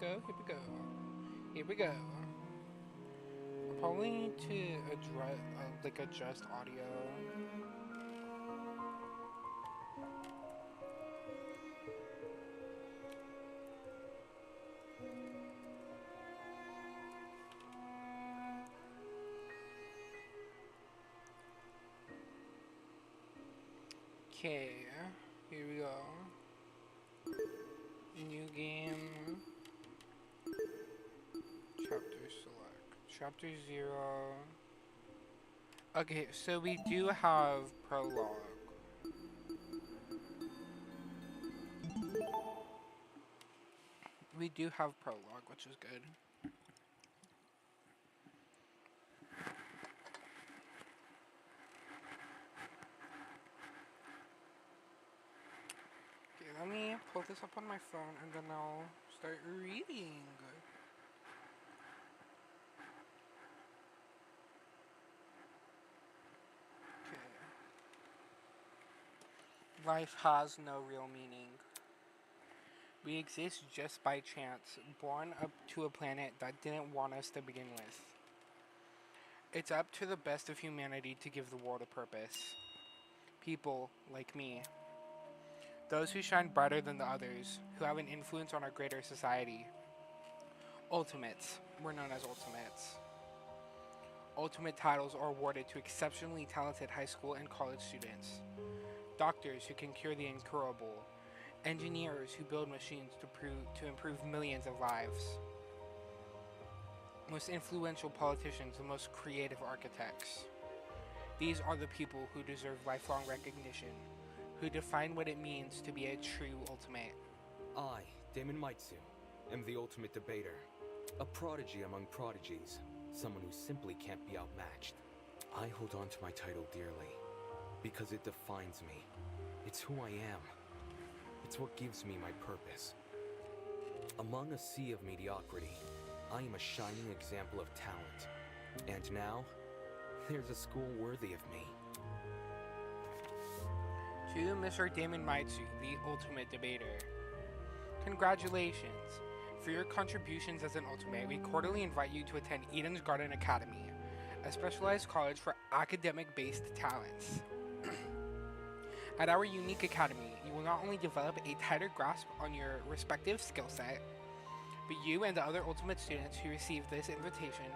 go, here we go. Here we go. I probably need to address, adjust audio. Okay, here we go. New game. Chapter select. Chapter 0. Okay, so we do have prologue. We do have prologue, which is good. Okay, let me pull this up on my phone and then I'll start reading. Okay. Life has no real meaning. We exist just by chance, born up to a planet that didn't want us to begin with. It's up to the best of humanity to give the world a purpose. People like me. Those who shine brighter than the others, who have an influence on our greater society. Ultimates. We're known as ultimates. Ultimate titles are awarded to exceptionally talented high school and college students. Doctors who can cure the incurable. Engineers who build machines to improve millions of lives. Most influential politicians, the most creative architects. These are the people who deserve lifelong recognition, who define what it means to be a true ultimate. I, Damon Maitsu, am the ultimate debater. A prodigy among prodigies, someone who simply can't be outmatched. I hold on to my title dearly, because it defines me. It's who I am. It's what gives me my purpose. Among a sea of mediocrity, I am a shining example of talent. And now, there's a school worthy of me. To Mr. Damon Maitsu, the ultimate debater. Congratulations! For your contributions as an ultimate, we cordially invite you to attend Eden's Garden Academy, a specialized college for academic-based talents. At our unique academy, you will not only develop a tighter grasp on your respective skill set, but you and the other ultimate students who receive this invitation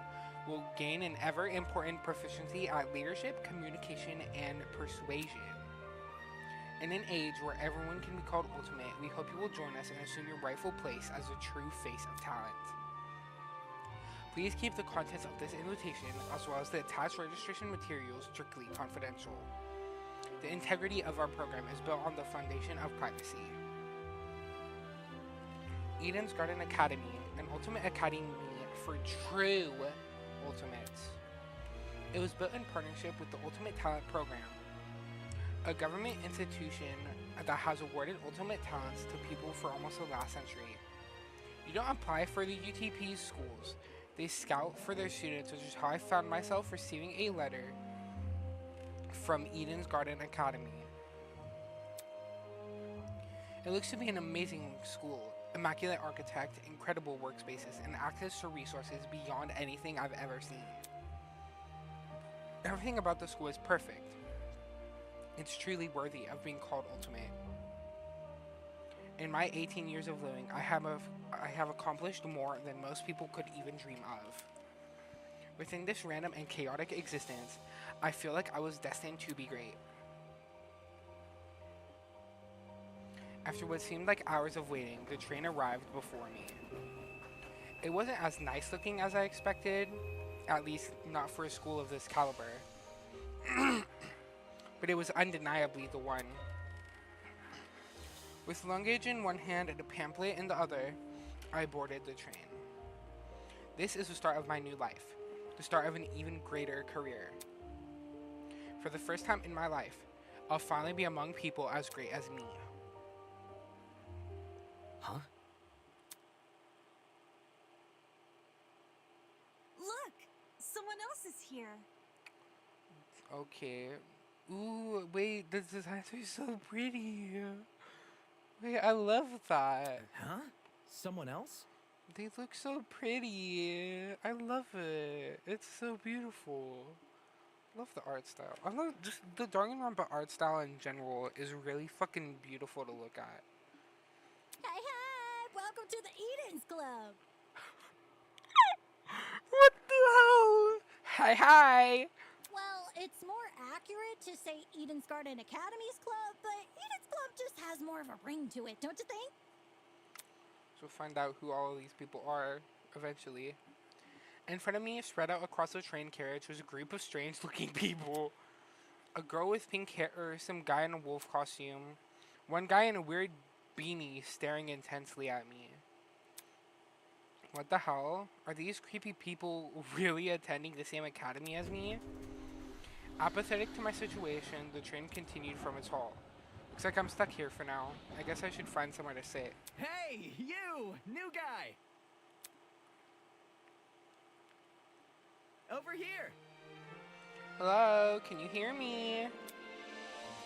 will gain an ever-important proficiency at leadership, communication, and persuasion. In an age where everyone can be called ultimate, we hope you will join us and assume your rightful place as the true face of talent. Please keep the contents of this invitation, as well as the attached registration materials, strictly confidential. The integrity of our program is built on the foundation of privacy. Eden's Garden Academy, an ultimate academy for true ultimates. It was built in partnership with the Ultimate Talent Program, a government institution that has awarded ultimate talents to people for almost the last century. You don't apply for the UTP's schools. They scout for their students, which is how I found myself receiving a letter from Eden's Garden Academy. It looks to be an amazing school, immaculate architect, incredible workspaces, and access to resources beyond anything I've ever seen. Everything about the school is perfect. It's truly worthy of being called ultimate. In my 18 years of living, I have accomplished more than most people could even dream of. Within this random and chaotic existence, I feel like I was destined to be great. After what seemed like hours of waiting, the train arrived before me. It wasn't as nice looking as I expected, at least not for a school of this caliber. But it was undeniably the one. With luggage in one hand and a pamphlet in the other, I boarded the train. This is the start of my new life, the start of an even greater career. For the first time in my life, I'll finally be among people as great as me. Huh? Look! Someone else is here. Okay. Ooh, wait, this design is so pretty. Wait, I love that. Huh? Someone else? They look so pretty. I love it. It's so beautiful. Love the art style. I love just the Danganronpa art style in general is really fucking beautiful to look at. Hey, hey! Welcome to the Eden's Club. What the hell? Hi, hi. Well, it's more accurate to say Eden's Garden Academy's club, but Eden's Club just has more of a ring to it, don't you think? So we'll find out who all of these people are eventually. In front of me, spread out across the train carriage, was a group of strange-looking people. A girl with pink hair, some guy in a wolf costume, one guy in a weird beanie staring intensely at me. What the hell? Are these creepy people really attending the same academy as me? Apathetic to my situation, the train continued from its halt. Looks like I'm stuck here for now. I guess I should find somewhere to sit. Hey, you! New guy! Over here! Hello, can you hear me?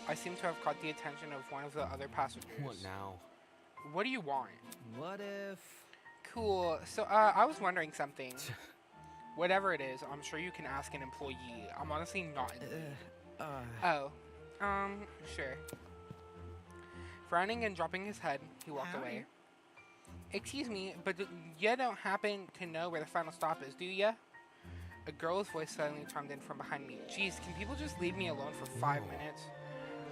I seem to have caught the attention of one of the other passengers. What now? What do you want? What if... Cool. So, I was wondering something. Whatever it is, I'm sure you can ask an employee. I'm honestly not in the mood. Oh. Sure. Frowning and dropping his head, he walked away. Excuse me, but you don't happen to know where the final stop is, do ya? A girl's voice suddenly chimed in from behind me. Jeez, can people just leave me alone for 5 minutes?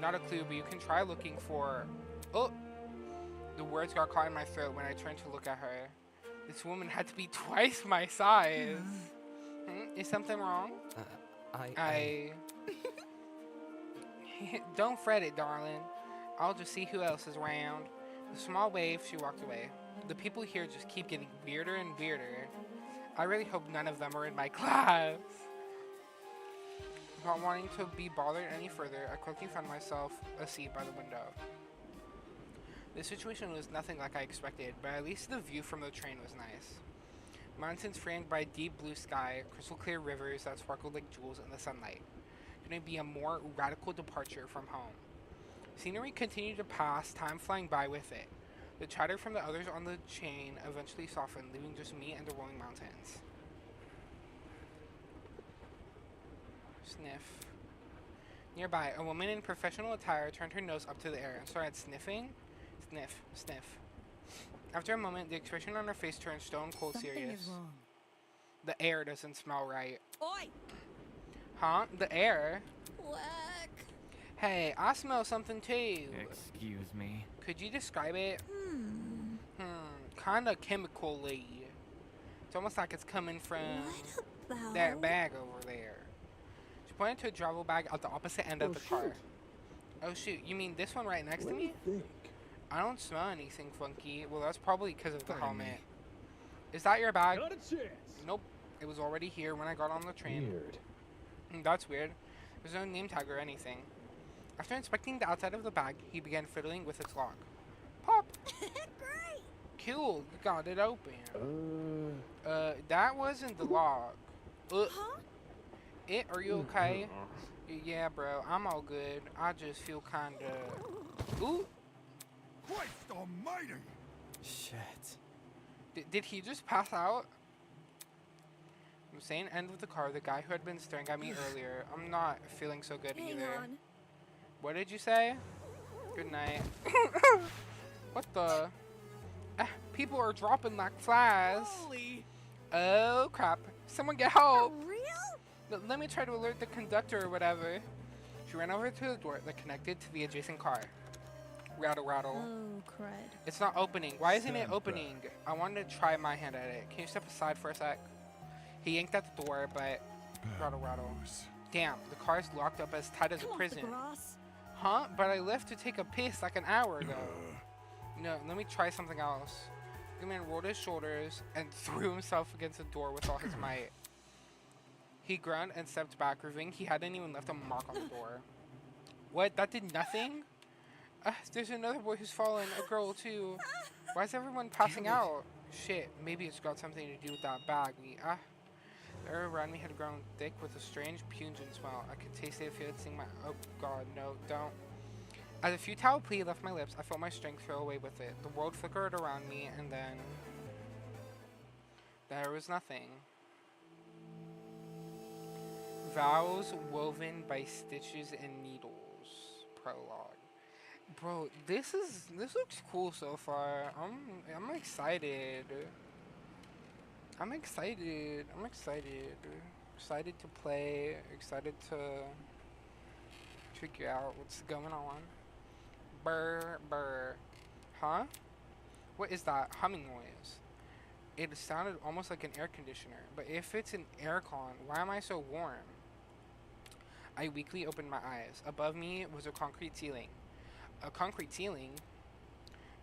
Not a clue, but you can try looking for... Oh! The words got caught in my throat when I turned to look at her. This woman had to be twice my size. Is something wrong? I... Don't fret it, darling. I'll just see who else is around. With a small wave, she walked away. The people here just keep getting weirder and weirder. I really hope none of them are in my class. Not wanting to be bothered any further, I quickly found myself a seat by the window. The situation was nothing like I expected, but at least the view from the train was nice. Mountains framed by deep blue sky, crystal clear rivers that sparkled like jewels in the sunlight. Couldn't be a more radical departure from home. Scenery continued to pass, time flying by with it. The chatter from the others on the chain eventually softened, leaving just me and the rolling mountains. Sniff. Nearby, a woman in professional attire turned her nose up to the air and started sniffing. Sniff, sniff. After a moment, the expression on her face turned stone cold serious. Something is wrong. The air doesn't smell right. Oi! Huh? The air? Whack! Hey, I smell something too. Excuse me. Could you describe it? Kinda chemically. It's almost like it's coming from What about... that bag over there. She pointed to a travel bag at the opposite end of the car. Oh shoot, you mean this one right next to me? I don't smell anything funky. Well, that's probably because of the helmet. Is that your bag? Not a chance. Nope. It was already here when I got on the train. Weird. That's weird. There's no name tag or anything. After inspecting the outside of the bag, he began fiddling with its lock. Pop! Great! Cool, you got it open. That wasn't the lock. Huh? Are you okay? Yeah, bro, I'm all good. I just feel kinda... Ooh! Christ almighty! Shit. Did he just pass out? From the same end of the car, the guy who had been staring at me earlier. I'm not feeling so good Hang either. on. What did you say? Good night. What the? People are dropping like flies. Holy! Oh crap. Someone get For help. real? Let me try to alert the conductor or whatever. She ran over to the door that connected to the adjacent car. Rattle, rattle. Oh, crud. It's not opening. Why isn't it Stand opening? I wanted to try my hand at it. Can you step aside for a sec? He yanked at the door, but rattle, rattle. Damn, the car's locked up as tight as a Come off prison. the grass. Huh? But I left to take a piss like an hour ago. No, let me try something else. The man rolled his shoulders and threw himself against the door with all his might. He groaned and stepped back, revealing he hadn't even left a mark on the door. What? That did nothing? There's another boy who's fallen, a girl too. Why is everyone passing out? Shit, maybe it's got something to do with that bag. The air around me had grown thick with a strange pungent smell. I could taste it, feel it, sting my... Oh god, no, don't. As a futile plea left my lips, I felt my strength throw away with it. The world flickered around me, and then... There was nothing. Vows woven by stitches and needles. Prologue. Bro, this looks cool so far. I'm excited. I'm excited. I'm excited. Excited to play. Excited to figure out what's going on. Burr, burr. Huh? What is that humming noise? It sounded almost like an air conditioner, but if it's an aircon, why am I so warm? I weakly opened my eyes. Above me was a concrete ceiling. A concrete ceiling?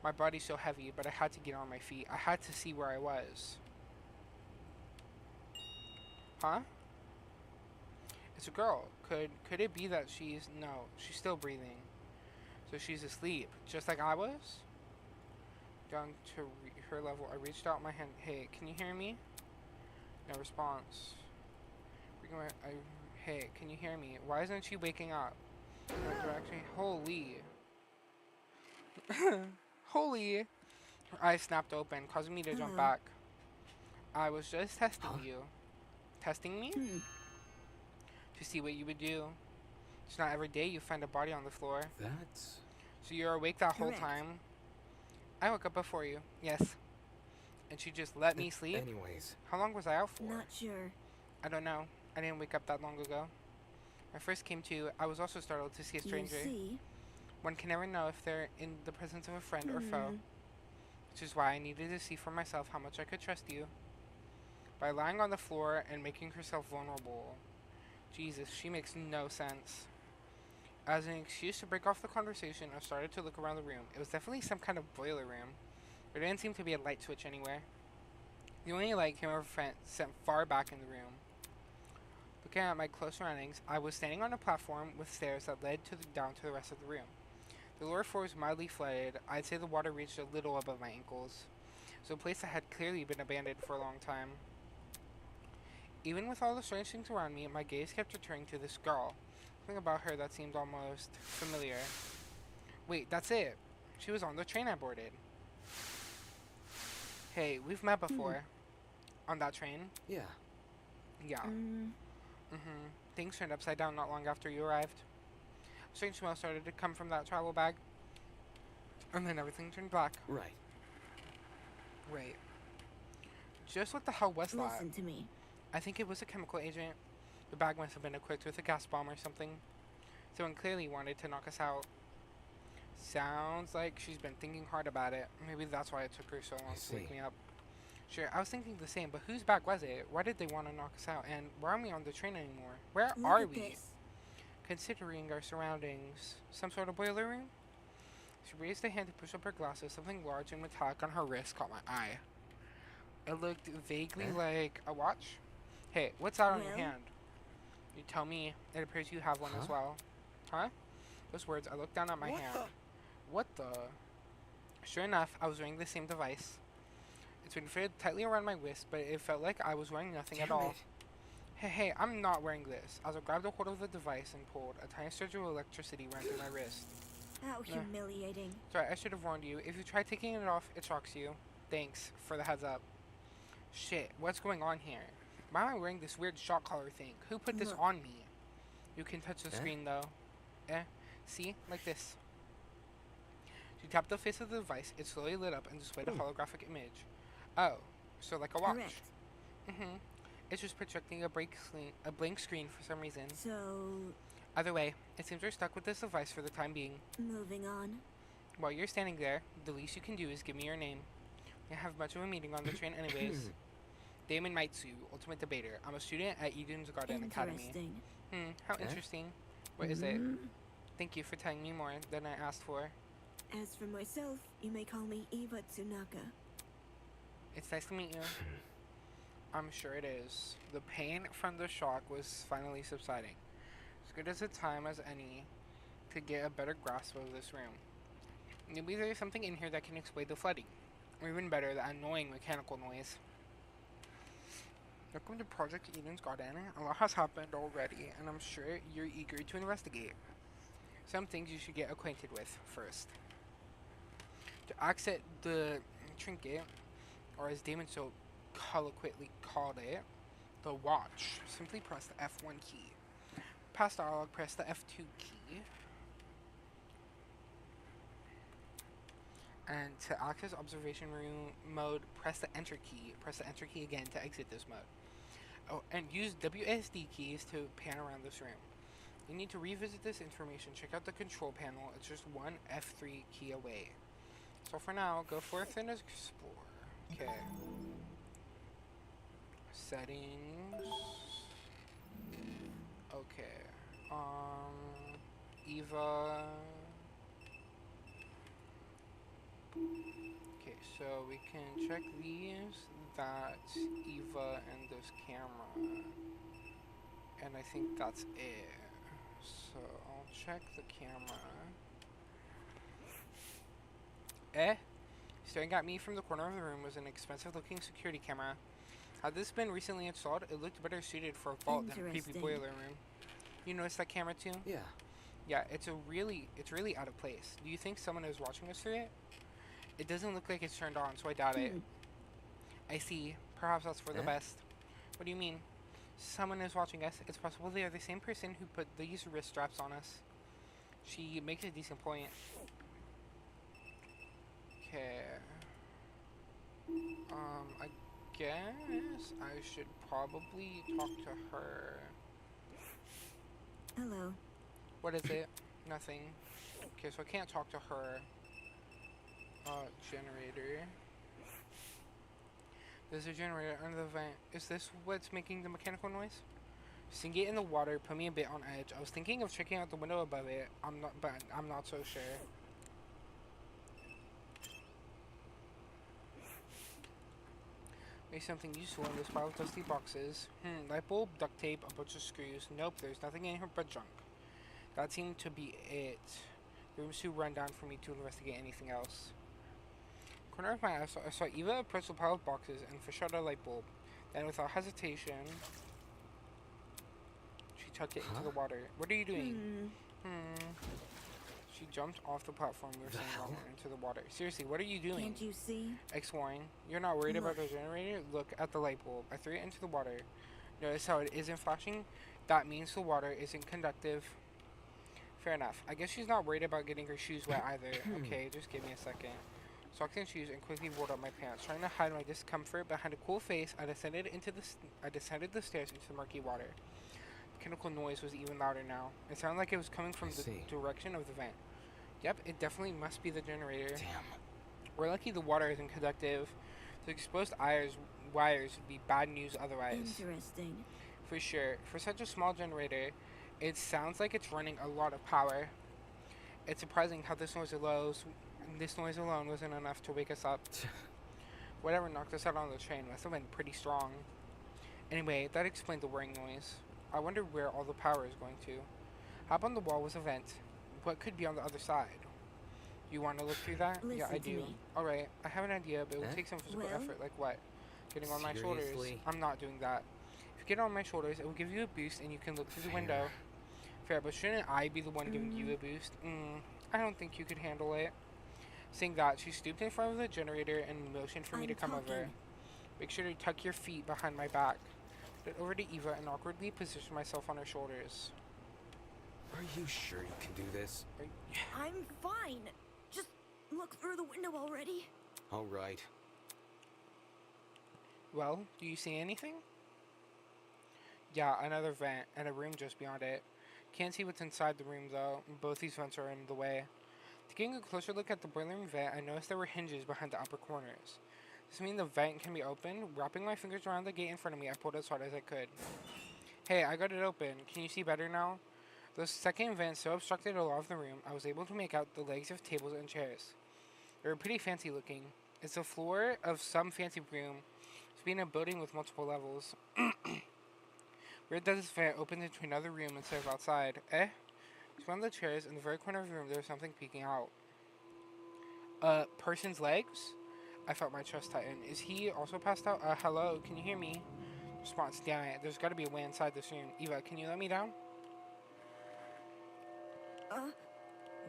My body's so heavy, but I had to get on my feet. I had to see where I was. Huh? It's a girl. Could it be that she's... No, she's still breathing. So she's asleep, just like I was? Down to her level, I reached out my hand. Hey, can you hear me? No response. Hey, can you hear me? Why isn't she waking up? Holy. Holy. Her eyes snapped open, causing me to jump back. I was just testing you. Testing me? To see what you would do. It's not every day you find a body on the floor. That's... So you're awake that whole Correct. time? I woke up before you. Yes. And she just let me sleep? Anyways, How long was I out for? Not sure. I don't know. I didn't wake up that long ago. When I first came to, I was also startled to see a stranger. You see? One can never know if they're in the presence of a friend or foe. Which is why I needed to see for myself how much I could trust you. By lying on the floor and making herself vulnerable. Jesus, she makes no sense. As an excuse to break off the conversation, I started to look around the room. It was definitely some kind of boiler room. There didn't seem to be a light switch anywhere. The only light came over sent far back in the room. Looking at my close surroundings, I was standing on a platform with stairs that led down to the rest of the room. The lower floor was mildly flooded. I'd say the water reached a little above my ankles. So a place that had clearly been abandoned for a long time. Even with all the strange things around me, my gaze kept returning to this girl. Something about her that seemed almost familiar. Wait, that's it. She was on the train I boarded. Hey, we've met before. On that train? yeah. Yeah. Things turned upside down not long after you arrived. A strange smell started to come from that travel bag. And then everything turned black. Right. Wait. Just what the hell was that? Listen to me. I think it was a chemical agent. The bag must have been equipped with a gas bomb or something. Someone clearly wanted to knock us out. Sounds like she's been thinking hard about it. Maybe that's why it took her so long to wake me up. Sure, I was thinking the same, but whose bag was it? Why did they want to knock us out? And why aren't we on the train anymore? Where Look are at we? this. Considering our surroundings. Some sort of boiler room? She raised a hand to push up her glasses. Something large and metallic on her wrist caught my eye. It looked vaguely like a watch. Hey, what's that on your Well? hand? You tell me. It appears you have one as well. Huh? Those words, I looked down at my hand. What the? Sure enough, I was wearing the same device. It's been fitted tightly around my wrist, but it felt like I was wearing nothing at all. Hey, I'm not wearing this. As I grabbed a hold of the device and pulled, a tiny surge of electricity ran through my wrist. How humiliating. Sorry, I should have warned you. If you try taking it off, it shocks you. Thanks for the heads up. Shit, what's going on here? Why am I wearing this weird shock collar thing? Who put this Look. on me? You can touch the screen though. See? Like this. She tapped the face of the device. It slowly lit up and displayed a holographic image. Oh, so like a watch. Correct. It's just projecting a blank screen for some reason. So, Either way, it seems we're stuck with this device for the time being. moving on. While you're standing there, the least you can do is give me your name. We have much of a meeting on the train anyways. Damon Maitsu, Ultimate Debater. I'm a student at Eden's Garden Academy. Interesting. How interesting. What is it? Thank you for telling me more than I asked for. As for myself, you may call me Eva Tsunaka. It's nice to meet you. I'm sure it is. The pain from the shock was finally subsiding. As good as a time as any to get a better grasp of this room. Maybe there's something in here that can explain the flooding. Or even better, the annoying mechanical noise. Welcome to Project Eden's Garden. A lot has happened already, and I'm sure you're eager to investigate. Some things you should get acquainted with first. To access the trinket, or as Damon so colloquially called it, the watch. Simply press the F1 key. Past dialog, press the F2 key. And to access observation room mode, press the enter key. Press the enter key again to exit this mode. Oh, and use WSD keys to pan around this room. You need to revisit this information. Check out the control panel. It's just one F3 key away. So for now, go forth and explore. Okay. Settings. Okay. Eva. Okay, so we can check these. That's Eva and this camera. And I think that's it. So I'll check the camera. Staring at me from the corner of the room was an expensive looking security camera. Had this been recently installed, it looked better suited for a vault than a creepy boiler room. You noticed that camera too? Yeah. Yeah, it's really out of place. Do you think someone is watching us through it? It doesn't look like it's turned on, so I doubt it. I see. Perhaps that's for the best. What do you mean? Someone is watching us. It's possible they are the same person who put these wrist straps on us. She makes a decent point. Okay. I guess I should probably talk to her. Hello. What is it? Nothing. Okay, so I can't talk to her. Generator. There's a generator under the vent. Is this what's making the mechanical noise? Sink it in the water, put me a bit on edge. I was thinking of checking out the window above it. I'm not so sure. Maybe something useful in this pile of dusty boxes. Light bulb, duct tape, a bunch of screws. Nope, there's nothing in here but junk. That seemed to be it. The room's too run down for me to investigate anything else. Corner of my eye, I saw Eva approach the pile of boxes and fish out a light bulb. Then, without hesitation, she tucked it into the water. What are you doing? She jumped off the platform we were standing on into the water. Seriously, what are you doing? Can't you see? Ex-Warren, you're not worried about the generator? Look at the light bulb. I threw it into the water. Notice how it isn't flashing? That means the water isn't conductive. Fair enough. I guess she's not worried about getting her shoes wet either. Okay, just give me a second. Socked in shoes and quickly rolled up my pants. Trying to hide my discomfort behind a cool face, I descended the stairs into the murky water. The mechanical noise was even louder now. It sounded like it was coming from the direction of the vent. Yep, it definitely must be the generator. Damn. We're lucky the water isn't conductive. The exposed wires would be bad news otherwise. Interesting. For sure. For such a small generator, it sounds like it's running a lot of power. It's surprising how this noise alone wasn't enough to wake us up. Whatever knocked us out on the train must have been pretty strong. Anyway, that explained the whirring noise. I wonder where all the power is going to. Hop on the wall was a vent. What could be on the other side? You want to look through that? Yeah, I do. Alright, I have an idea, but it will take some physical effort. Like what? Getting on my shoulders? I'm not doing that. If you get on my shoulders, it will give you a boost and you can look through the window. Fair, but shouldn't I be the one giving you a boost? I don't think you could handle it. Saying that, she stooped in front of the generator and motioned for me to come over. Make sure to tuck your feet behind my back. Put it over to Eva and awkwardly position myself on her shoulders. Are you sure you can do this? I'm fine. Just look through the window already. All right. Well, do you see anything? Yeah, another vent and a room just beyond it. Can't see what's inside the room though. Both these vents are in the way. Taking a closer look at the boiler room vent, I noticed there were hinges behind the upper corners. Does this mean the vent can be opened? Wrapping my fingers around the gate in front of me, I pulled as hard as I could. Hey, I got it open. Can you see better now? The second vent so obstructed a lot of the room, I was able to make out the legs of tables and chairs. They were pretty fancy looking. It's the floor of some fancy room. It's being a building with multiple levels. Weird that this vent opens into another room instead of outside. It's one of the chairs in the very corner of the room. There was something peeking out. Person's legs? I felt my chest tighten. Is he also passed out? Hello, can you hear me? Response, damn it. There's gotta be a way inside this room. Eva, can you let me down?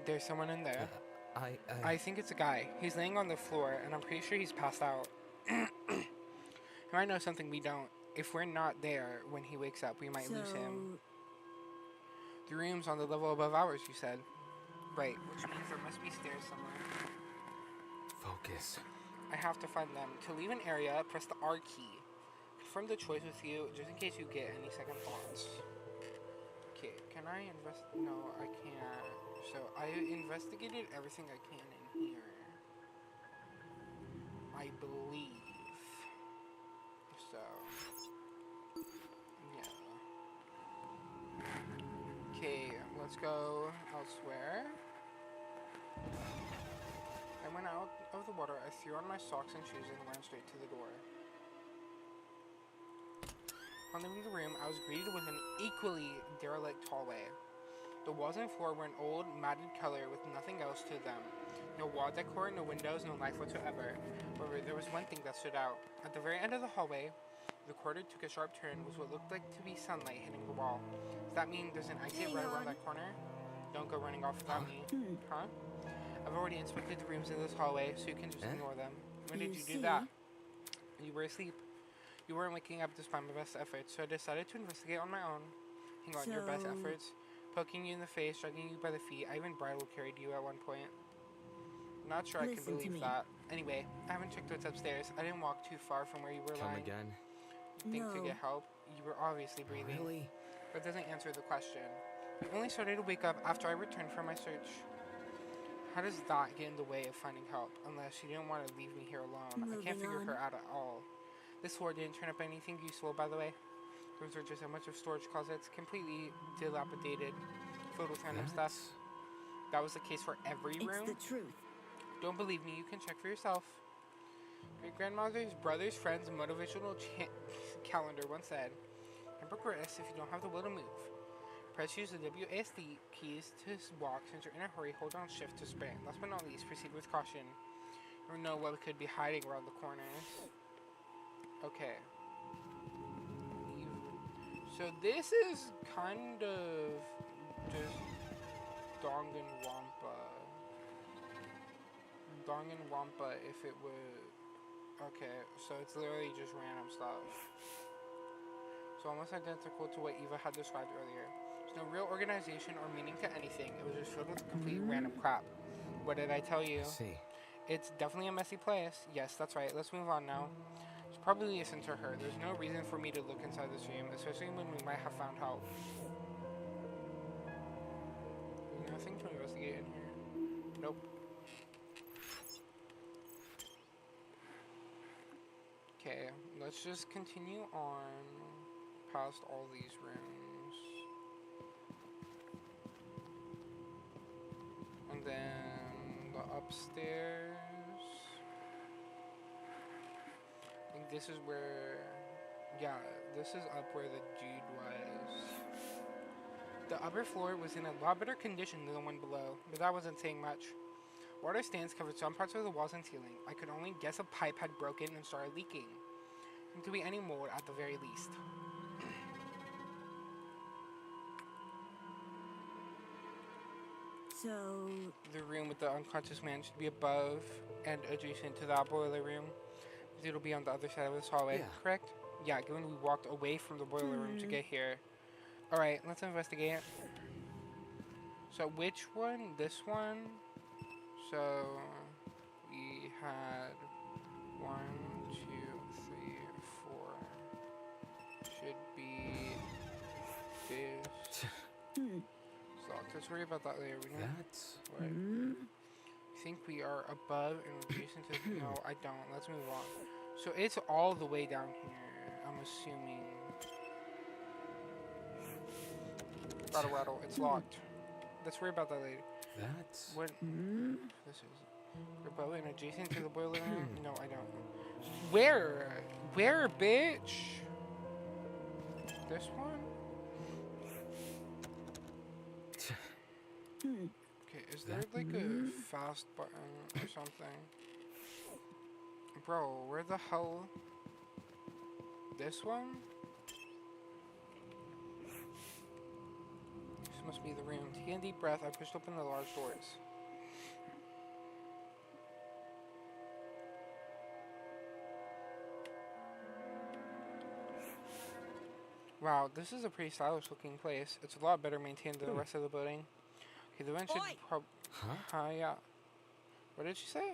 There's someone in there. I think it's a guy. He's laying on the floor, and I'm pretty sure he's passed out. I'm might know something we don't. If we're not there when he wakes up, we might lose him. The room's on the level above ours, you said. Right, which means there must be stairs somewhere. Focus. I have to find them. To leave an area, press the R key. Confirm the choice with you, just in case you get any second thoughts. Okay, can I invest? No, I can't. So, I investigated everything I can in here. I believe. So, yeah. Okay, let's go elsewhere. I went out of the water, I threw on my socks and shoes and ran straight to the door. On leaving the room, I was greeted with an equally derelict hallway. The walls and floor were an old, matted color with nothing else to them. No wall decor, no windows, no life whatsoever. However, there was one thing that stood out. At the very end of the hallway, the corridor took a sharp turn with what looked like to be sunlight hitting the wall. Does that mean there's an exit right around that corner? Don't go running off without me. Huh? I've already inspected the rooms in this hallway, so you can just ignore them. When did you do that? You were asleep. You weren't waking up despite my best efforts, so I decided to investigate on my own. Hang on, your best efforts? Poking you in the face, dragging you by the feet, I even bridal carried you at one point. Not sure I can believe that. Anyway, I haven't checked what's upstairs. I didn't walk too far from where you were lying. Come again? Think to get help? You were obviously breathing. Really? That doesn't answer the question. You only started to wake up after I returned from my search. How does that get in the way of finding help? Unless she didn't want to leave me here alone. I can't figure her out at all. This floor didn't turn up anything useful, by the way. Rooms were just a bunch of storage closets, completely dilapidated, filled with random stuff. That was the case for every room? It's the truth. Don't believe me, you can check for yourself. Great grandmother's brother's friend's motivational calendar once said, "Never progress if you don't have the will to move. Press use the WASD keys to walk. Since you're in a hurry, hold on shift to sprint. Last but not least, proceed with caution. You don't know what could be hiding around the corners." Okay. So this is kind of just Danganronpa. Danganronpa if it was... Okay, so it's literally just random stuff. So almost identical to what Eva had described earlier. There's no real organization or meaning to anything. It was just filled with complete random crap. What did I tell you? I see. It's definitely a messy place. Yes, that's right. Let's move on now. She probably listened to her. There's no reason for me to look inside this room, especially when we might have found help. There's nothing to investigate in here. Nope. Okay, let's just continue on past all these rooms. And then the upstairs. I think this is where, yeah, this is up where the dude was. The upper floor was in a lot better condition than the one below, but that wasn't saying much. Water stands covered some parts of the walls and ceiling. I could only guess a pipe had broken and started leaking. Seemed to be any mold at the very least. So... The room with the unconscious man should be above and adjacent to that boiler room. It'll be on the other side of this hallway, correct? Yeah, given we walked away from the boiler room to get here. Alright, let's investigate. So which one? This one? So we had 1, 2, 3, 4. Should be this. So let's worry about that later. We don't. That's... Right. I think we are above and adjacent to. No, I don't. Let's move on. So it's all the way down here. I'm assuming. Rattle, rattle. It's locked. Let's worry about that later. That's... What? This is. We're above and adjacent to the boiler room? No, I don't. Where? Where, bitch? This one? Okay, is there like a fast button or something? Bro, where the hell? This one? This must be the room. Taking a deep breath, I pushed open the large doors. Wow, this is a pretty stylish looking place. It's a lot better maintained than the rest of the building. Okay, the vent should Oi! Huh? yeah. What did she say?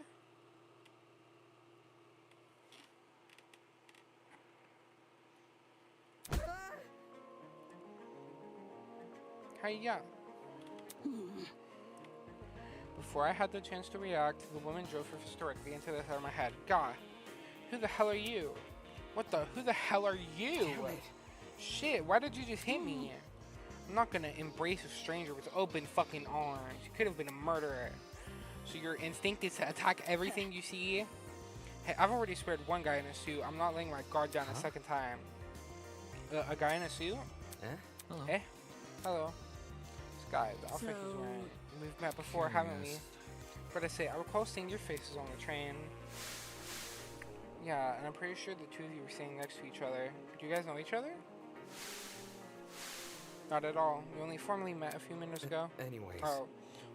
Hiya. Before I had the chance to react, the woman drove her fist directly into the head of my head. God, who the hell are you? Who the hell are you? Damn it. Shit, why did you just hit me? I'm not gonna embrace a stranger with open fucking arms. You could have been a murderer. So your instinct is to attack everything you see? Hey, I've already spared one guy in a suit. I'm not laying my guard down a second time. A guy in a suit? Eh? Hello. Eh? Hello. This guy, the outfit he's wearing. We've met before, haven't we? Curious. But I say, I recall seeing your faces on the train. Yeah, and I'm pretty sure the two of you were sitting next to each other. Do you guys know each other? Not at all. We only formally met a few minutes ago. Anyways. Oh,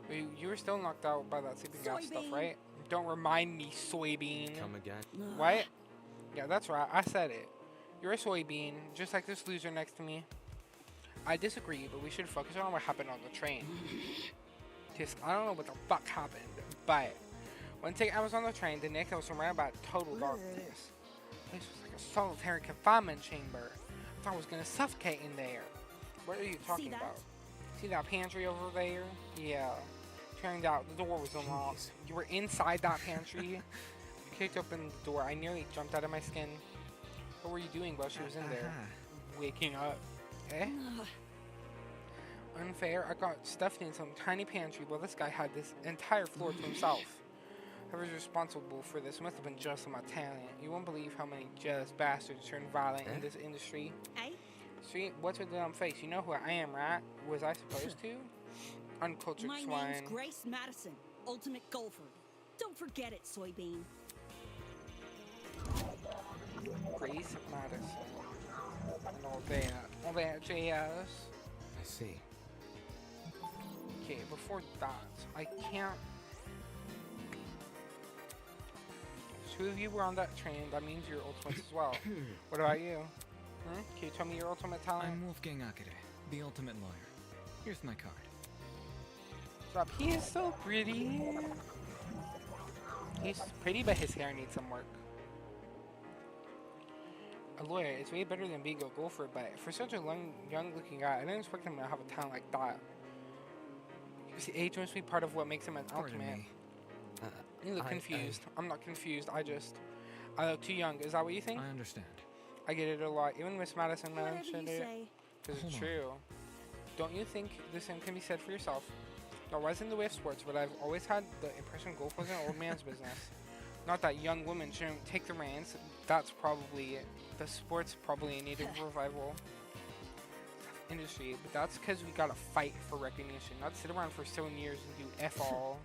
you were still knocked out by that sleeping gas stuff, Soybean. right? Don't remind me, soybean. Come again? What? Yeah, that's right. I said it. You're a soybean, just like this loser next to me. I disagree, but we should focus on what happened on the train. Just, I don't know what the fuck happened, but one thing I was on the train, the next I was surrounded by total darkness. This was like a solitary confinement chamber. I thought I was gonna suffocate in there. What are you talking that? about? See that pantry over there? Yeah. Turned out the door was unlocked. Jeez. You were inside that pantry. You kicked open the door. I nearly jumped out of my skin. What were you doing while she was in there? Waking up. Eh? Unfair. I got stuffed in some tiny pantry while this guy had this entire floor to himself. Whoever's responsible for this must have been jealous of my talent. You won't believe how many jealous bastards turn violent in this industry. Eh? See, what's with the dumb face? You know who I am, right? Was I supposed to? Uncultured My swine. name's Grace Madison, Ultimate Golfer. Don't forget it, Soybean. Grace Madison. And all that. All that jazz. I see. Okay, before that, I can't. Two of you were on that train. That means you're ultimates as well. What about you? Can you tell me your ultimate talent? I'm Wolfgang Akade, the ultimate lawyer. Here's my card. Stop. He is so pretty. He's pretty, but his hair needs some work. A lawyer is way better than being a golfer, but for such a young-looking guy, I didn't expect him to have a talent like that. You see, age must be part of what makes him an Pardon ultimate. me. You look confused. I'm not confused. I look too young. Is that what you think? I understand. I get it a lot. Even Miss Madison Whatever mentioned you it. say. Because it's Hold on. true. Don't you think the same can be said for yourself? Now, rise in the way of sports, but I've always had the impression golf was an old man's business. Not that young women shouldn't take the reins. That's probably it. The sport's probably in need of revival industry, but that's because we gotta fight for recognition, not sit around for 7 years and do F all.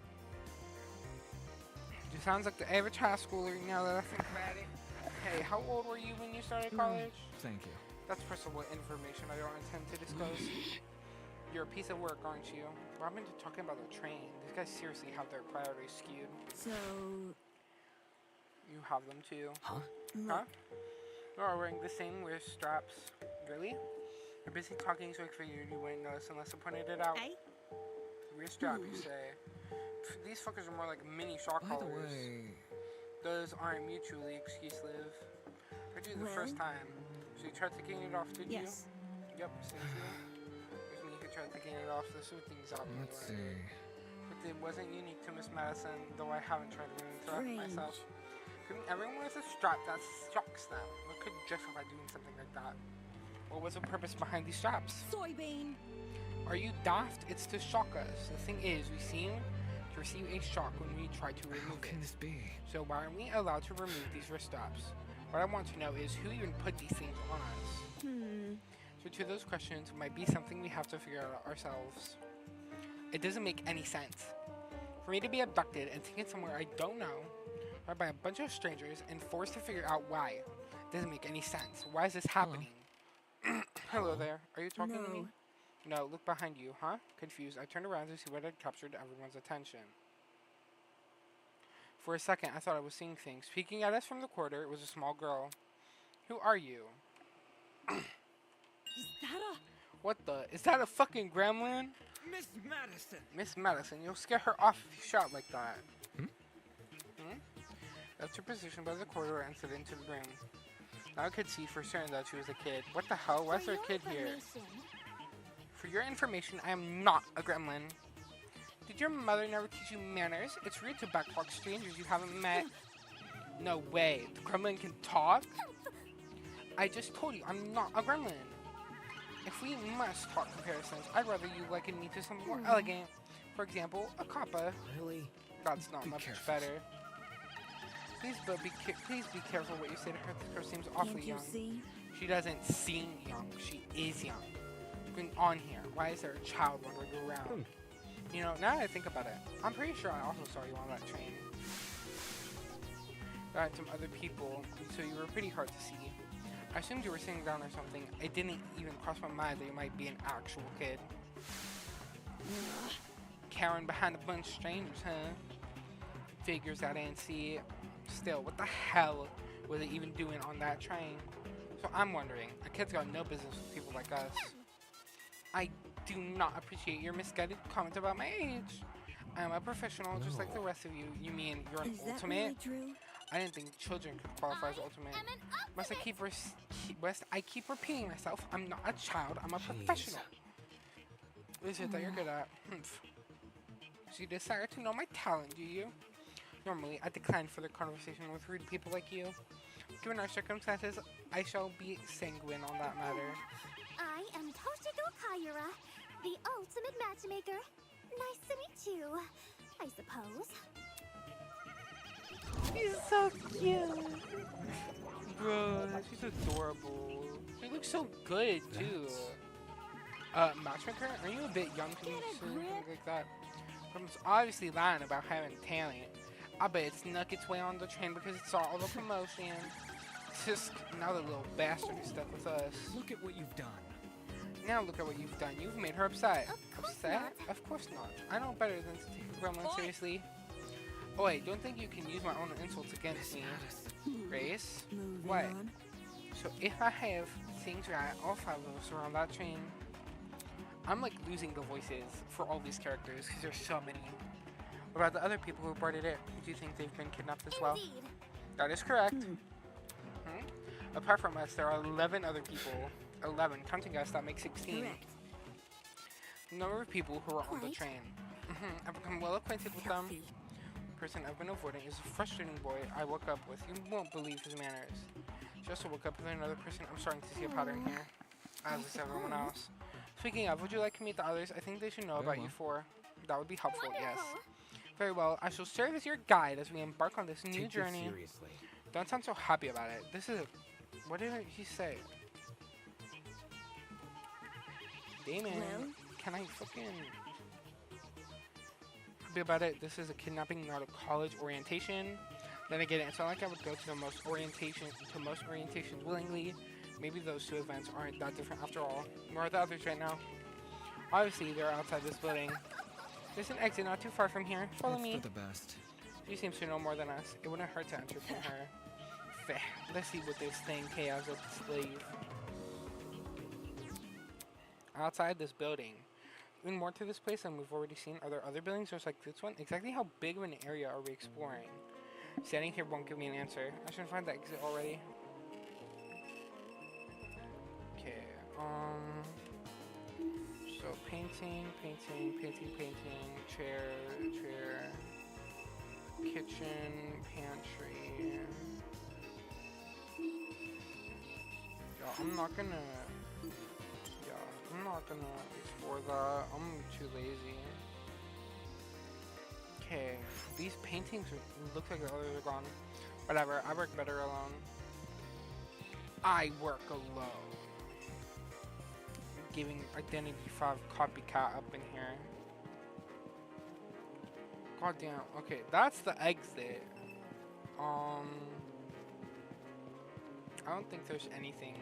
Just sounds like the average high schooler now that I think about it. Hey, how old were you when you started college? Thank you. That's personal information I don't intend to disclose. You're a piece of work, aren't you? What happened to talking about the train? These guys seriously have their priorities skewed. So, You have them too. Huh? Huh? You are wearing the same waist straps. Really? You're busy talking so I figured you wouldn't notice unless I pointed it out. eh? Waist strap, you say. Pff, these fuckers are more like mini shock By the collars. way, Those aren't mutually exclusive. Heard you the Well? first time. So you tried taking it off, did Yes. you? Yep, since There's me who tried taking it off to smooth things out. let's anyway. see. But it wasn't unique to Miss Madison, though I haven't tried to interact myself. Couldn't everyone wears a strap that shocks them? What could justify doing something like that? What was the purpose behind these straps? Soybean. Are you daft? It's to shock us. The thing is, we seem to receive a shock when we try to How remove can it. this be? So why aren't we allowed to remove these wrist straps? What I want to know is who even put these things on us? So to those questions might be something we have to figure out ourselves. It doesn't make any sense. For me to be abducted and taken somewhere I don't know, or by a bunch of strangers and forced to figure out why, doesn't make any sense. Why is this happening? Hello there. Are you talking to me? No, look behind you, huh? Confused, I turned around to see what had captured everyone's attention. For a second, I thought I was seeing things. Peeking at us from the corridor, it was a small girl. Who are you? that a... What the? Is that a fucking gremlin? Miss Madison! Miss Madison, you'll scare her off if you shout like that. Hmm? Left her position by the corridor and slid into the room. Now I could see for certain that she was a kid. What the hell? Why is there a kid here? For your information, I am not a gremlin. Did your mother never teach you manners? It's rude to backtalk strangers you haven't met. No way. The gremlin can talk? I just told you, I'm not a gremlin. If we must talk comparisons, I'd rather you liken me to something more elegant. For example, a kappa. Really? That's not Be much careful. better. Please be careful what you say to her. This girl seems awfully Can't you young. see? She doesn't seem young. She is young. What's going on here? Why is there a child wandering around? You know, now that I think about it, I'm pretty sure I also saw you on that train. There had some other people, so you were pretty hard to see. I assumed you were sitting down or something. It didn't even cross my mind that you might be an actual kid. Karen behind a bunch of strangers, huh? Figures I didn't see. Still, what the hell was it even doing on that train? So I'm wondering, a kid's got no business with people like us. I do not appreciate your misguided comment about my age. I am a professional just like the rest of you. You mean you're an Is that ultimate? really true? I didn't think children could qualify as ultimate. Must I keep repeating myself? I'm not a child, I'm a professional. What is it that you're good at? Humph. So you desire to know my talent, do you? Normally, I decline further conversation with rude people like you. Given our circumstances, I shall be sanguine on that matter. I am Toshiko Kayura, the ultimate matchmaker. Nice to meet you, I suppose. She's so cute. Bro, she's adorable. She looks so good, too. Matchmaker, are you a bit young to be something like that? I'm obviously lying about having talent. I bet it snuck its way on the train because it saw all the promotion. Just now the little bastard is stuck with us. Look at what you've done. Now look at what you've done. You've made her upset. Of course Upset? not. Of course not. I know better than to take a gremlin seriously. Oh wait, don't think you can use my own insults against me. Grace? Moving What? on. So if I have things right, all 5 of us are on that train. I'm like losing the voices for all these characters because there's so many. What about the other people who boarded it? Do you think they've been kidnapped as well? Indeed. That is correct. Apart from us, there are 11 other people. 11, counting us, that makes 16. Correct. The number of people who are on the Right. train. I've become well acquainted with them. Healthy. The person I've been avoiding is a frustrating boy I woke up with. You won't believe his manners. She also woke up with another person. I'm starting to see a pattern here, as is everyone else. Speaking of, would you like to meet the others? I think they should know Very about well. you 4. That would be helpful, yes. Wonderful. Very well. I shall serve as your guide as we embark on this new Take this journey. seriously. Don't sound so happy about it. This is a... What did he say? Damon, Well? can I fucking... Happy about it. This is a kidnapping, not a college orientation. Then again, it's not like I would go to most orientations willingly. Maybe those 2 events aren't that different after all. Where are the others right now? Obviously, they're outside this building. There's an exit not too far from here. Follow It's me. for the best. She seems to know more than us. It wouldn't hurt to enter from her. Fair. Let's see what this thing has up its sleeve. Outside this building. Even more to this place than we've already seen. Are there other buildings just like this one? Exactly how big of an area are we exploring? Standing here won't give me an answer. I should find the exit already. Okay, so painting, chair, kitchen, pantry. I'm not gonna explore that. I'm too lazy. Okay, these paintings look like the others are gone. Whatever, I work better alone. I work alone. Giving Identity 5 copycat up in here. God damn. Okay, that's the exit. I don't think there's anything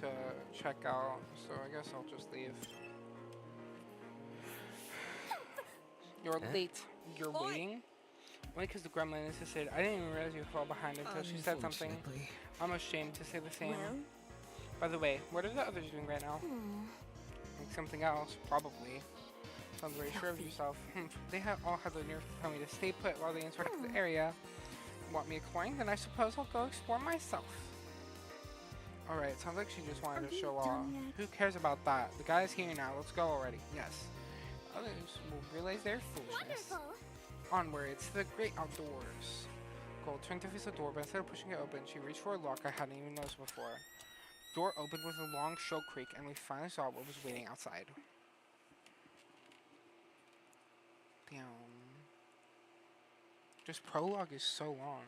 to check out, so I guess I'll just leave. You're late. You're Oi. waiting? Only because the gremlin insisted. I didn't even realize you fell behind until she said something. Unfortunately. I'm ashamed to say the same. Well? By the way, what are the others doing right now? Like something else, probably. Sounds very sure of yourself. They all had the nerve to tell me to stay put while they inspected the area. Want me a coin? Then I suppose I'll go explore myself. Alright, sounds like she just wanted to show off. Who cares about that? The guy's here now. Let's go already. Yes. Others will realize their foolishness. Wonderful. Onwards to the great outdoors. Gold turned to face the door, but instead of pushing it open, she reached for a lock I hadn't even noticed before. The door opened with a long, shrill creak, and we finally saw what was waiting outside. Damn. This prologue is so long.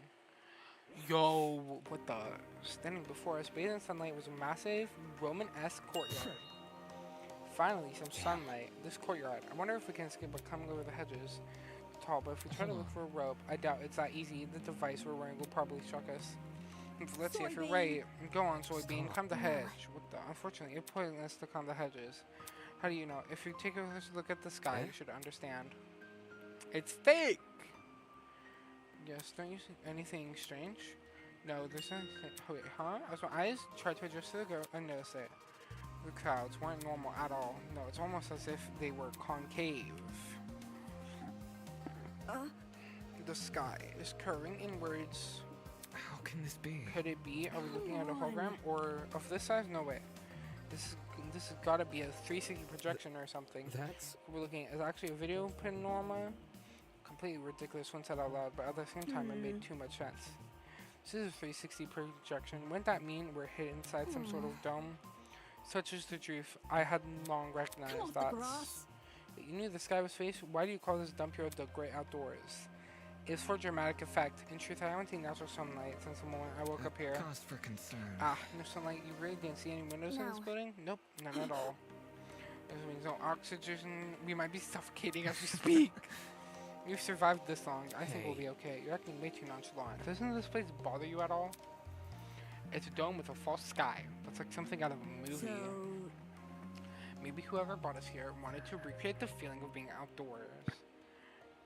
Yo, what the? Standing before us, bathed in sunlight, was a massive Roman-esque courtyard. Finally, some sunlight. This courtyard. I wonder if we can escape by climbing over the hedges. It's tall, but if we try to look for a rope, I doubt it's that easy. The device we're wearing will probably shock us. Let's see if you're right. Go on, soybean. Climb the hedge. What the? Unfortunately, it's pointless to climb the hedges. How do you know? If you take a look at the sky, you should understand. It's fake! Yes, don't you see anything strange? No, there's nothing. Oh, wait, huh? As my eyes tried to adjust to the girl, I noticed it. The clouds weren't normal at all. No, it's almost as if they were concave. The sky is curving inwards. How can this be? Could it be? Are we looking at a hologram? Or of this size? No way. This has got to be a 360 projection or something. That's... We're looking at is actually a video panorama. Completely ridiculous when said out loud, but at the same time it made too much sense. This is a 360 projection. Wouldn't that mean we're hid inside some sort of dome? Such is the truth. I had long recognized that. You knew the sky was face. Why do you call this dump here the great outdoors? It's for dramatic effect. In truth, I haven't seen natural sunlight since the moment I woke up here. Cause for concern. Ah, no sunlight. You really didn't see any windows in this building? Nope, none at all. This means no oxygen. We might be suffocating as we speak. We've survived this long. I think we'll be okay. You're acting way too nonchalant. Doesn't this place bother you at all? It's a dome with a false sky. That's like something out of a movie. Maybe whoever brought us here wanted to recreate the feeling of being outdoors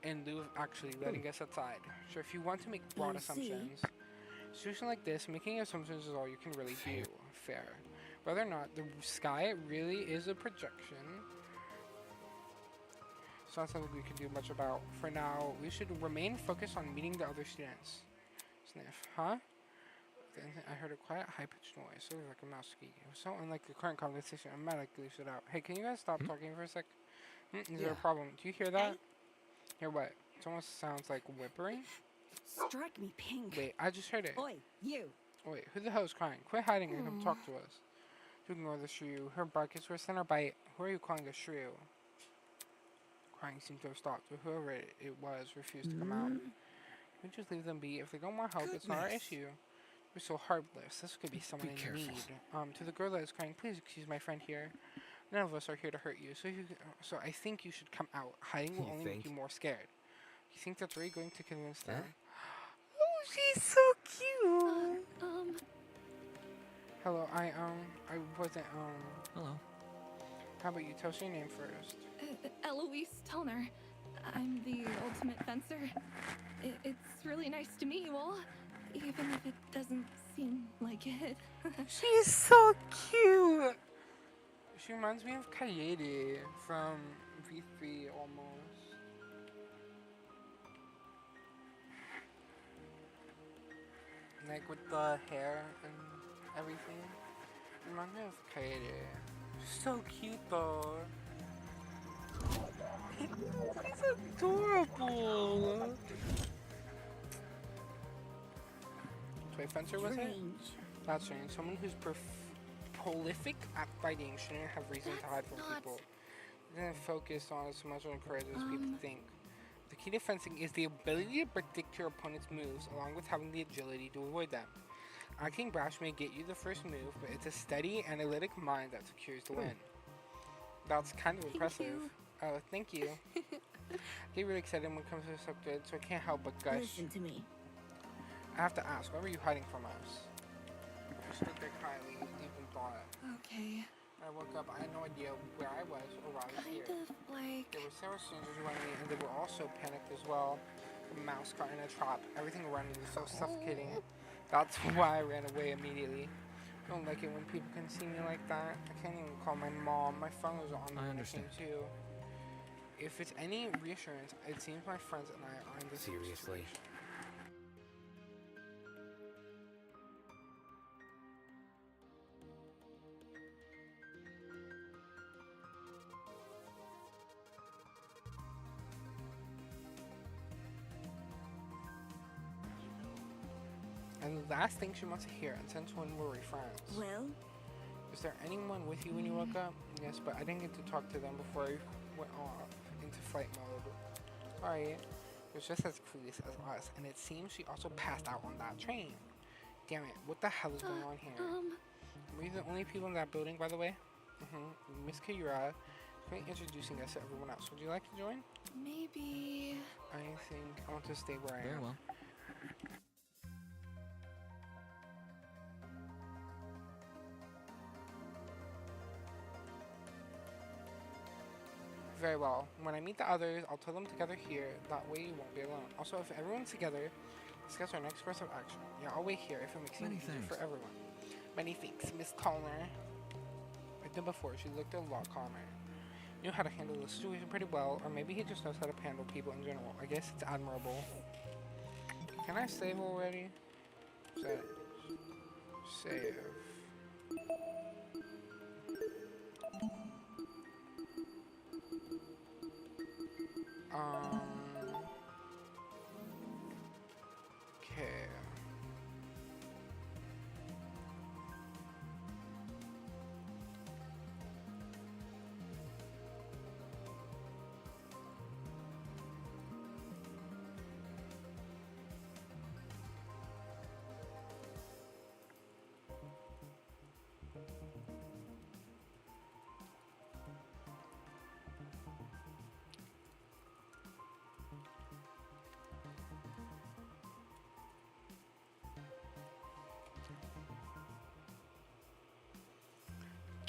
in lieu of actually letting us outside. So if you want to make broad assumptions, a situation like this, making assumptions is all you can really do. Fair. Whether or not the sky really is a projection, it's not something we can do much about. For now, we should remain focused on meeting the other students. Sniff, huh? Then I heard a quiet, high-pitched noise, sort of like a mouse squeak. It was so unlike the current conversation, I automatically stood out. Hey, can you guys stop talking for a sec? Is there a problem? Do you hear that? Hear what? It almost sounds like whimpering. Strike me pink. Wait, I just heard it. Oi, you. Wait, who the hell is crying? Quit hiding and come talk to us. You ignore the shrew. Her bark is worse than her bite. Who are you calling a shrew? Crying seemed to have stopped, but whoever it was refused to come out. We just leave them be. If they don't want help, it's not our issue. We're so heartless. This could be someone in need. To the girl that is crying, please excuse my friend here. None of us are here to hurt you, so I think you should come out. Hiding will only make you more scared. You think that's really going to convince them? Oh, she's so cute. Hello, I wasn't, Hello. How about you tell us your name first? Eloise Toner. I'm the ultimate fencer. It's really nice to meet you all, even if it doesn't seem like it. She's so cute! She reminds me of Kaede from V3 almost. Like with the hair and everything. Reminds me of Kaede. So cute though. It's adorable. Toy fencer was it? That's strange. Someone who's prolific at fighting shouldn't have reason to hide from people. It doesn't focus on as much on courage as people think. The key to fencing is the ability to predict your opponent's moves, along with having the agility to avoid them. Acting brash may get you the first move, but it's a steady, analytic mind that secures the win. That's kind of impressive. Oh, thank you. I get really excited when it comes to so good, so I can't help but gush. Listen to me. I have to ask, why were you hiding from us? I stood there quietly, even thought. Okay. When I woke up, I had no idea where I was or why I was here. Kind of like... There were several strangers around me, and they were all so panicked as well. A mouse caught in a trap. Everything around me was so suffocating. That's why I ran away immediately. don't like it when people can see me like that. I can't even call my mom. My phone was on I when I understand. came to. If it's any reassurance, it seems my friends and I are in this Seriously? situation. And the last thing she wants to hear, and since when were we friends? Well, Is there anyone with you when you woke up? Yes, but I didn't get to talk to them before I went off into flight mode. Sorry. It was just as clueless as us, and it seems she also passed out on that train. Damn it, what the hell is going on here? Were you the only people in that building, by the way? Miss Kayura, great introducing us to everyone else. Would you like to join? Maybe. I think I want to stay where I Very am. well. Very well. When I meet the others, I'll tell them together here. That way you won't be alone. Also, if everyone's together, discuss our next course of action. Yeah, I'll wait here if it makes it Many easier for thanks. everyone. Many thanks, Miss Connor. I've done before. She looked a lot calmer. Knew how to handle the situation pretty well, or maybe he just knows how to handle people in general. I guess it's admirable. Can I save already? Save. Okay.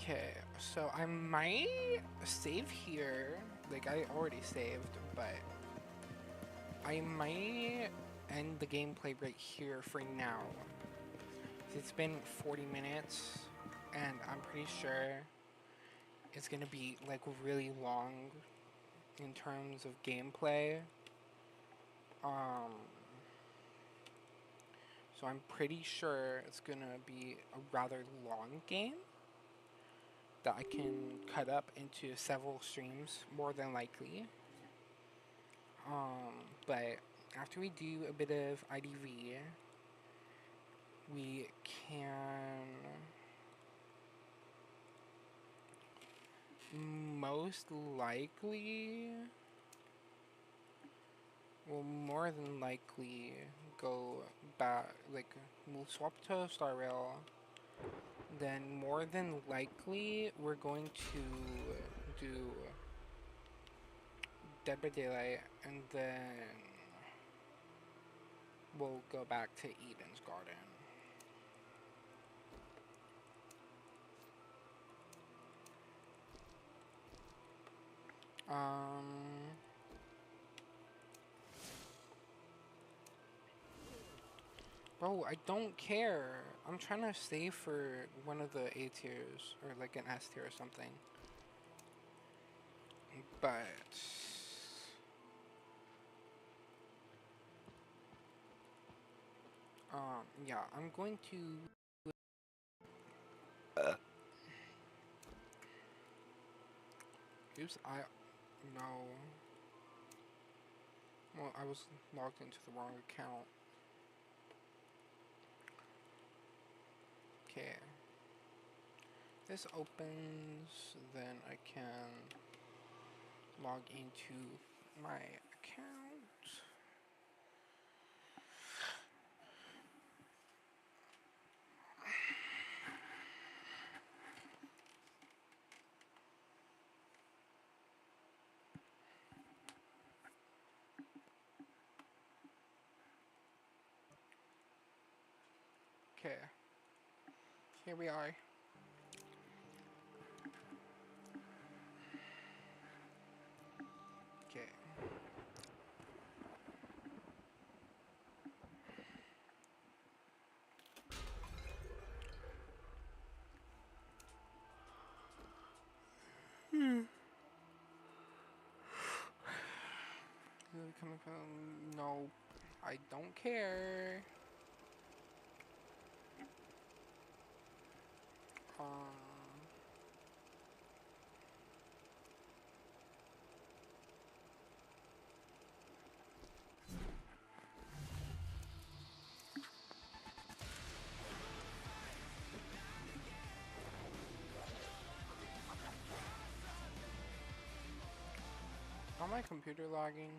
Okay, so I might save here. Like, I already saved, but I might end the gameplay right here for now. It's been 40 minutes, and I'm pretty sure it's gonna be, like, really long in terms of gameplay. So I'm pretty sure it's gonna be a rather long game that I can cut up into several streams, more than likely. But after we do a bit of IDV, we can most likely, will more than likely go back, like, we'll swap to Star Rail. Then more than likely we're going to do Dead by Daylight, and then we'll go back to Eden's Garden. Bro, I don't care. I'm trying to save for one of the A tiers, or like an S tier or something. But yeah, I'm going to oops, no. Well, I was logged into the wrong account. Okay. This opens, then I can log into my account. Okay. Here we are. Okay. coming from? No, I don't care. Is my computer lagging?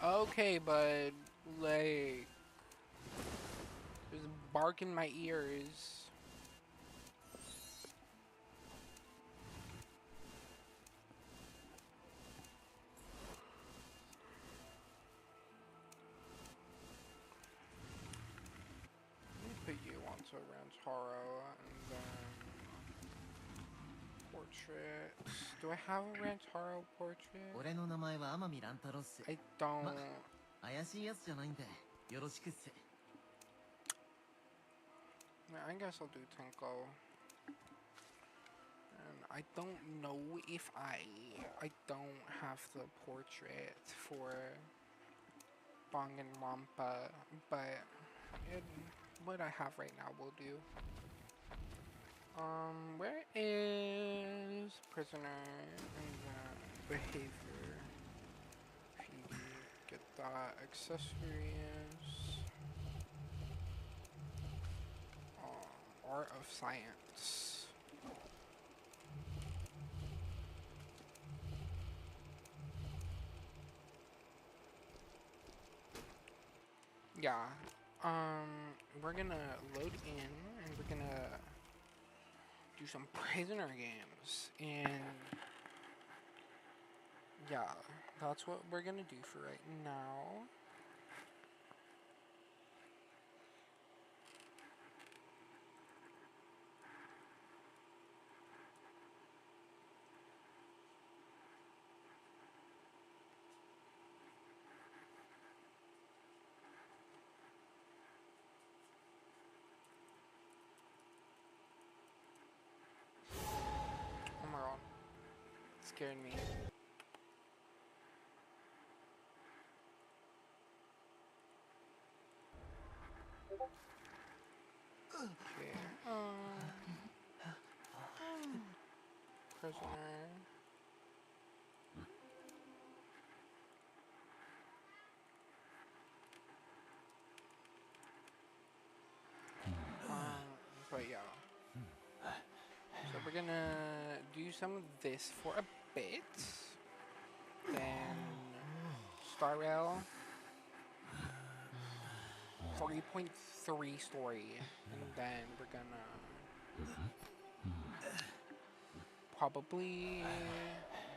Okay, but like, there's a bark in my ears. Let me put you onto Rantaro and then portrait. Do I have a Rantaro portrait? 俺の名前は天海乱太郎っす。 I don't. 怪しいやつじゃないんでよろしくっす。 I guess I'll do Tenko. And I don't know if I don't have the portrait for Bong and Wampa, but what I have right now will do. Where is prisoner and behavior? Phoebe, get that accessories. Art of science. Yeah. We're gonna load in and we're gonna do some prisoner games, and yeah, that's what we're gonna do for right now. Oh my god. It scared me. Okay. Prisoner. But yeah. So we're gonna do some of this for a bit. Then Star Rail 3.3 story. And then we're gonna probably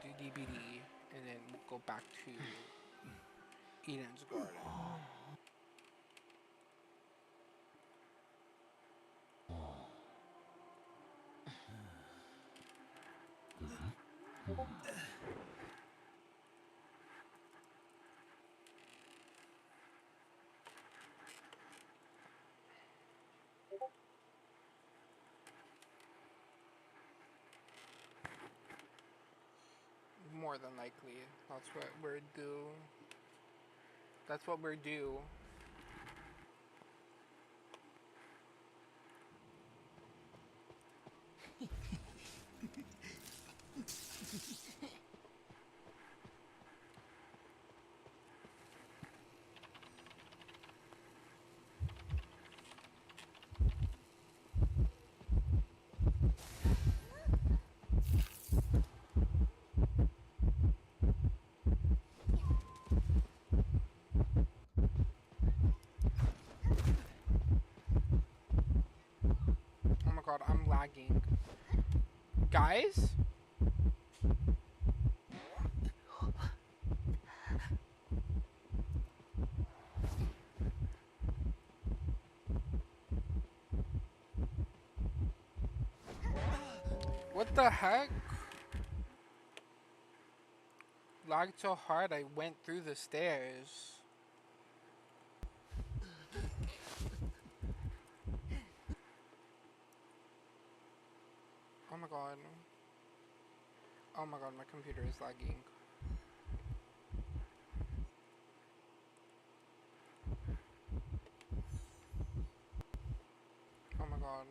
do DBD and then go back to Eden's Garden. More than likely, that's what we're due. That's what we're due. Oh my god, I'm lagging. Guys? What the heck? Lagged so hard I went through the stairs. my god. Oh my god, my computer is lagging. Oh my god.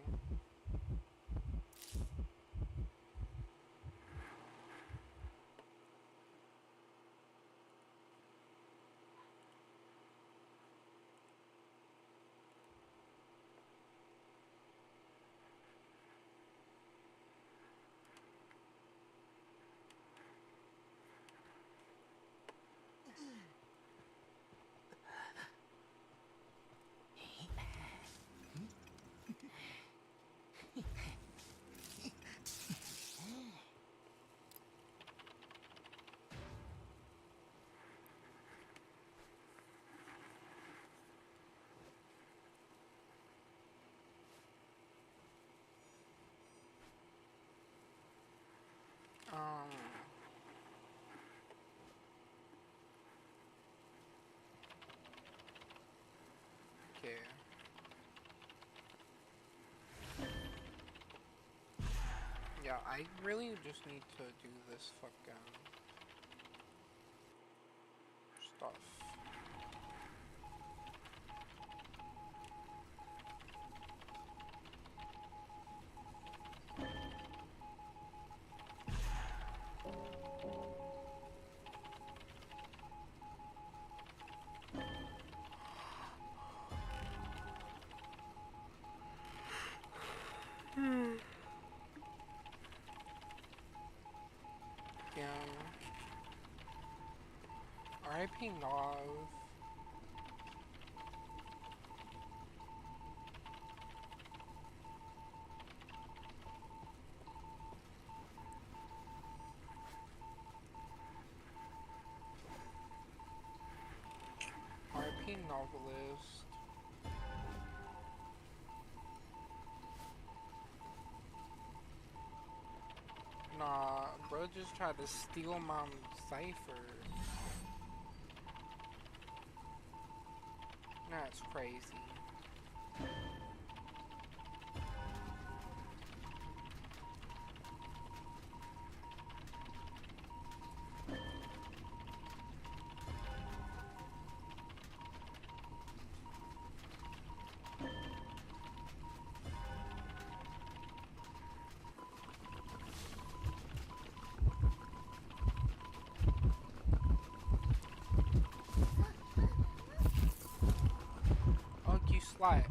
Okay. Yeah, I really just need to do this fucking stuff. Yeah. R.I.P. Nav. R.I.P. Novelist. Nah, bro just tried to steal my cipher. That's crazy. Oh, you slut.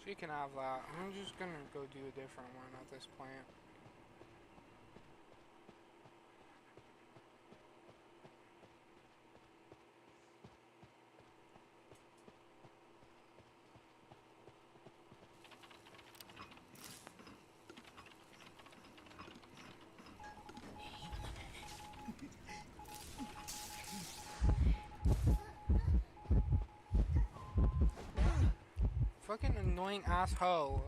She can have that. I'm just gonna go do a different one at this point. Fucking annoying asshole.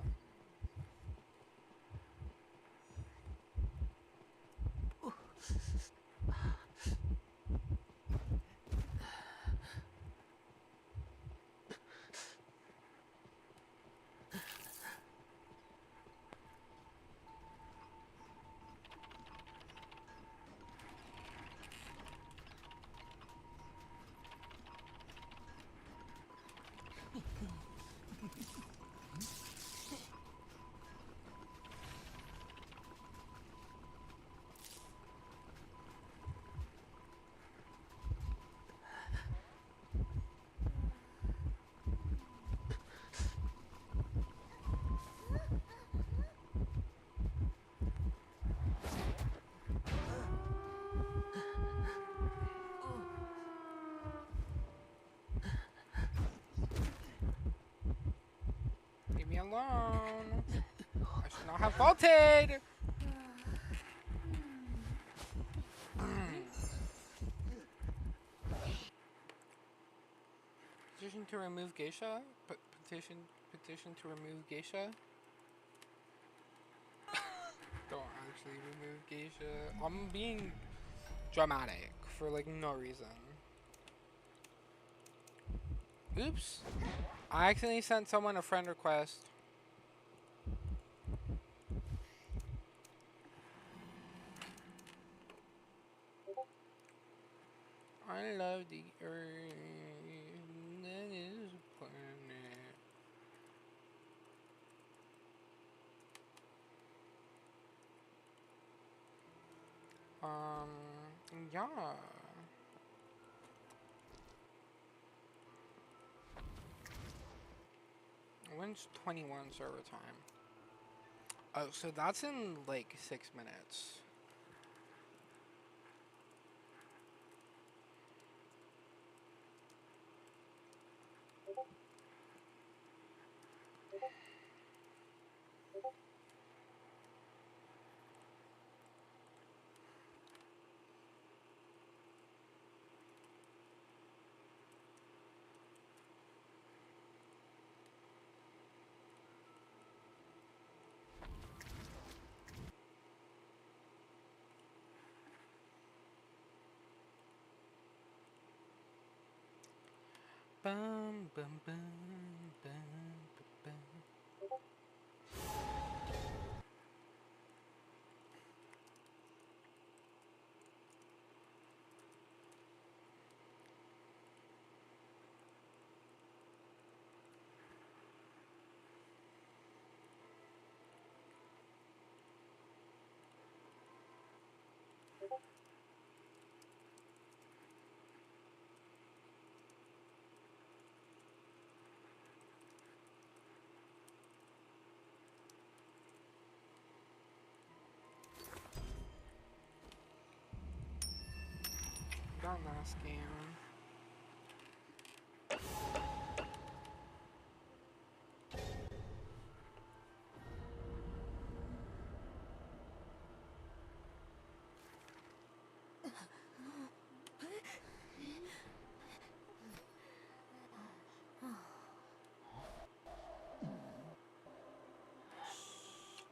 Leave me alone. I should not have faulted. Petition to remove geisha? Petition to remove geisha? Don't actually remove geisha. I'm being dramatic for like no reason. Oops. I accidentally sent someone a friend request. I love the earth. That is a planet. Yeah. When's 21 server time? Oh, so that's in like 6 minutes. Bum bum bum bum bum. That last game.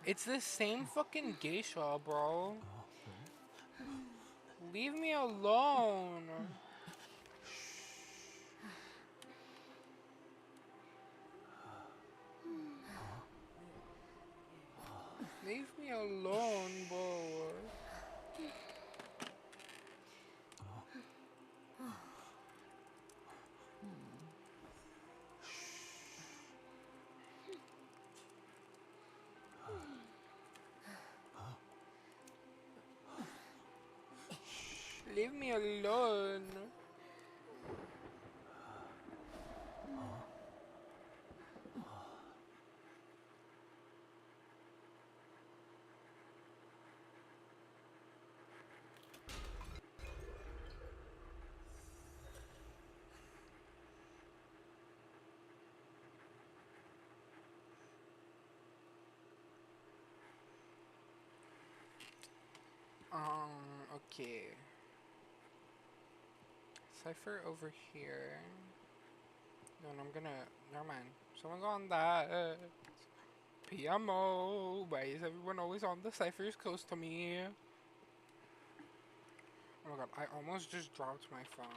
It's the same fucking geisha, bro. Leave me alone. Leave me alone, bro. Leave me alone. Okay. Cipher over here. Then I'm gonna. Never mind. Someone's on that. PMO. Why is everyone always on the ciphers close to me? Oh my god, I almost just dropped my phone.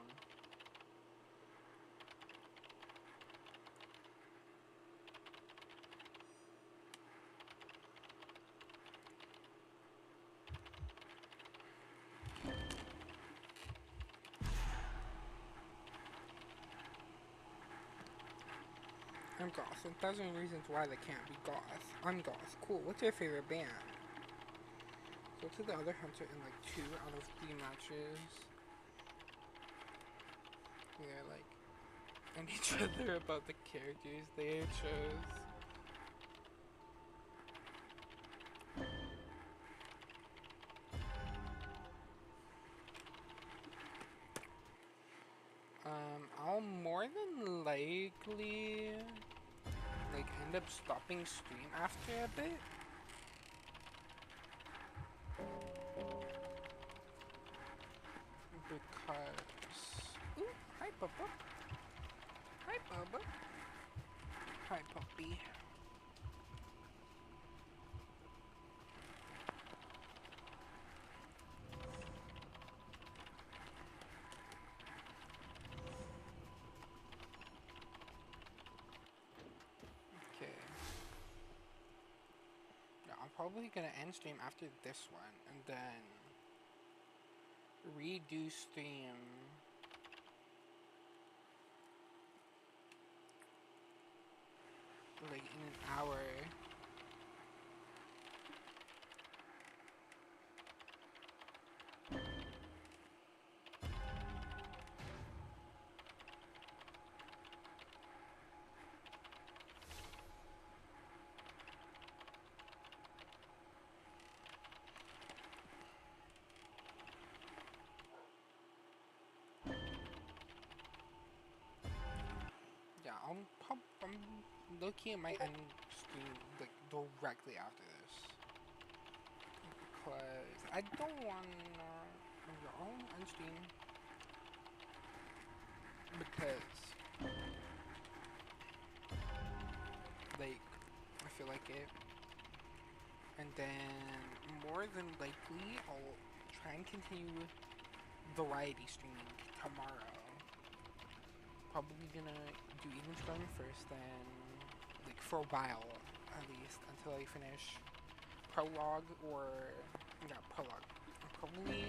I'm goth. 1,000 reasons why they can't be goth. I'm goth. Cool. What's your favorite band? Go to the other hunter in like 2 out of 3 matches. They're like and each other about the characters they chose. I'll more than likely like end up stopping stream after a bit. Because ooh, hi Papa. Hi Hi, Bubba. Hi, puppy. Okay. Yeah, I'm probably gonna end stream after this one and then redo stream like in an hour. Yeah, I'm looking at my end stream like directly after this because I don't want your own end stream because like I feel like it, and then more than likely I'll try and continue variety streaming tomorrow. Probably gonna do even starting first, then like for a while at least until I finish prologue or yeah prologue. I'll probably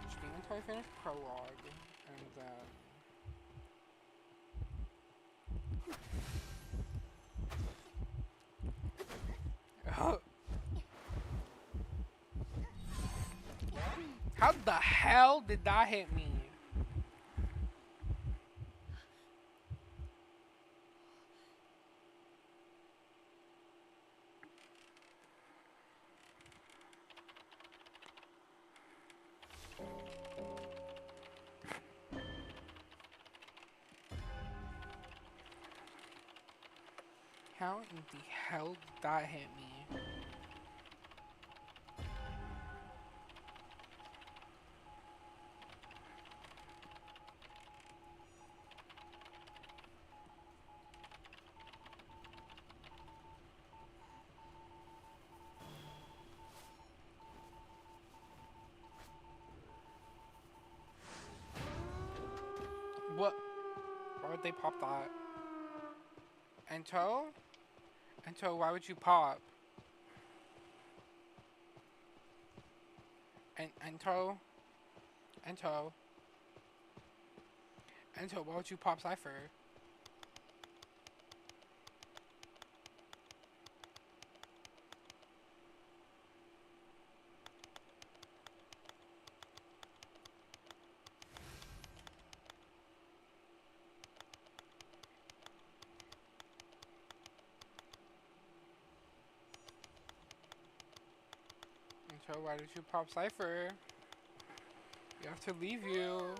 stream until I finish prologue and then how the hell did that hit me? How in the hell did that hit me? What? Why would they pop that? Ento? Ento, why would you pop? Ento? Ento? Ento, why would you pop Cypher? Ento, why did you pop Cypher? You have to leave you.